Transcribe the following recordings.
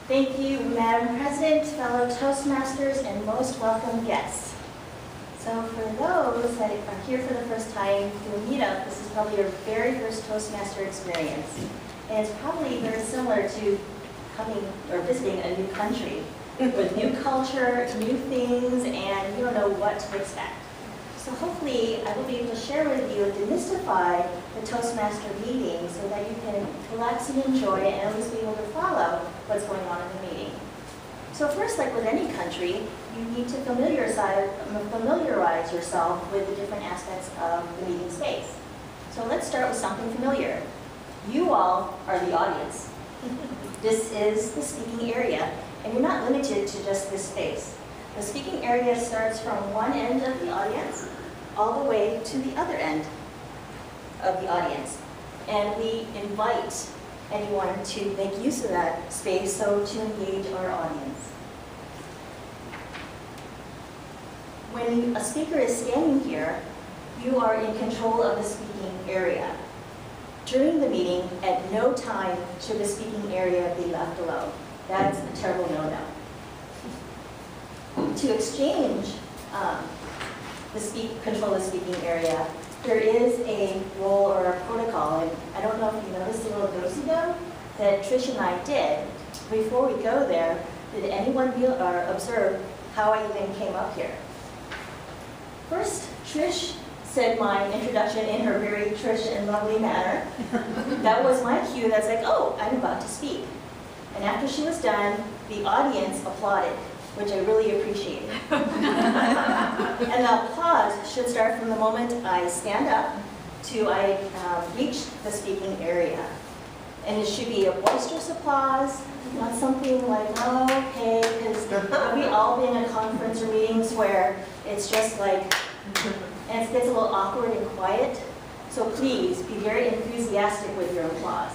Thank you, Madam President, fellow Toastmasters, and most welcome guests. So for those that are here for the first time to a meetup, this is probably your very first Toastmaster experience. And it's probably very similar to coming or visiting a new country with new culture, new things, and you don't know what to expect. So hopefully I will be able to share with you and demystify the Toastmaster meeting so that you can relax and enjoy it and at least be able to follow what's going on in the meeting. So first, like with any country, you need to familiarize yourself with the different aspects of the meeting space. So let's start with something familiar. You all are the audience. This is the speaking area, and you're not limited to just this space. The speaking area starts from one end of the audience all the way to the other end of the audience. And we invite anyone to make use of that space so to engage our audience. When a speaker is standing here, you are in control of the speaking area. During the meeting, at no time should the speaking area be left alone. That's a terrible no-no. To exchange control of the speaking area, there is a role or a protocol, and I don't know if you noticed the little do-si-do that Trish and I did. Before we go there, did anyone observe how I even came up here? First, Trish said my introduction in her very Trish and lovely manner. That was my cue. That's like, oh, I'm about to speak. And after she was done, the audience applauded, which I really appreciated. And the applause should start from the moment I stand up to I reach the speaking area. And it should be a boisterous applause, not something like, oh, okay, because have we all been in conference or meetings where it's just like, and it gets a little awkward and quiet? So please be very enthusiastic with your applause.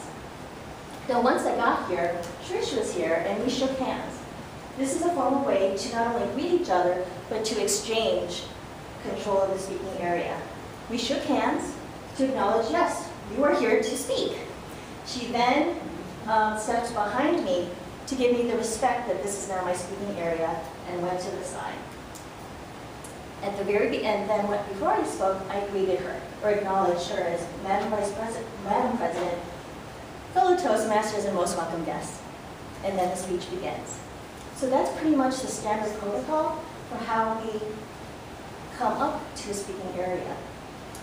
Now once I got here, Trish was here and we shook hands. This is a formal way to not only greet each other, but to exchange control of the speaking area. We shook hands to acknowledge, yes, you are here to speak. She then stepped behind me to give me the respect that this is now my speaking area and went to the side. At the very end, then before I spoke, I greeted her or acknowledged her as Madam President, fellow Toastmasters, and most welcome guests. And then the speech begins. So that's pretty much the standard protocol for how we come up to a speaking area.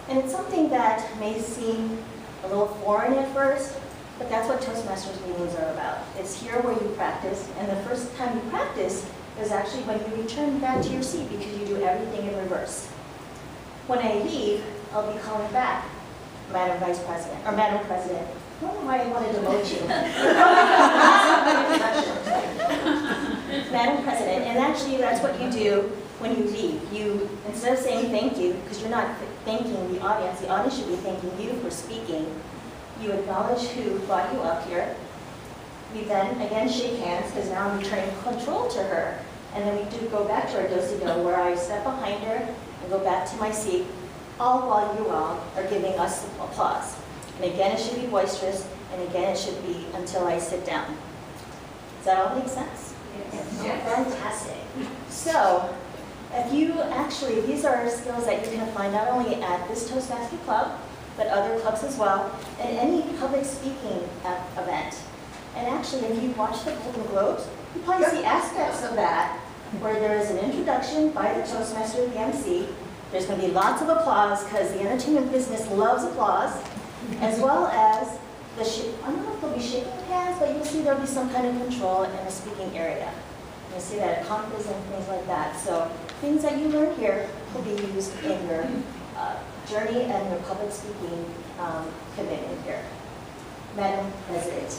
And it's something that may seem a little foreign at first, but that's what Toastmasters meetings are about. It's here where you practice, and the first time you practice is actually when you return back to your seat because you do everything in reverse. When I leave, I'll be calling back Madam Vice President, or Madam President. I don't know why I wanted to demote you. Madam President, and actually that's what you do when you leave. You, instead of saying thank you, because you're not thanking the audience should be thanking you for speaking. You acknowledge who brought you up here. We then again shake hands because now I'm returning control to her. And then we do go back to our do-si-do where I step behind her and go back to my seat, all while you all are giving us applause. And again, it should be boisterous, and again, it should be until I sit down. Does that all make sense? Yes. Yes. Fantastic. So, these are skills that you can apply not only at this Toastmaster Club, but other clubs as well, and any public speaking event. And actually, if you watch the Golden Globes, you probably see aspects of that where there is an introduction by the Toastmaster, the MC. There's going to be lots of applause because the entertainment business loves applause, as well as I don't know if they'll be shaking hands, but you'll see there'll be some kind of control in the speaking area. You'll see that at conferences and things like that. So things that you learn here will be used in your journey and your public speaking commitment here. Madam President.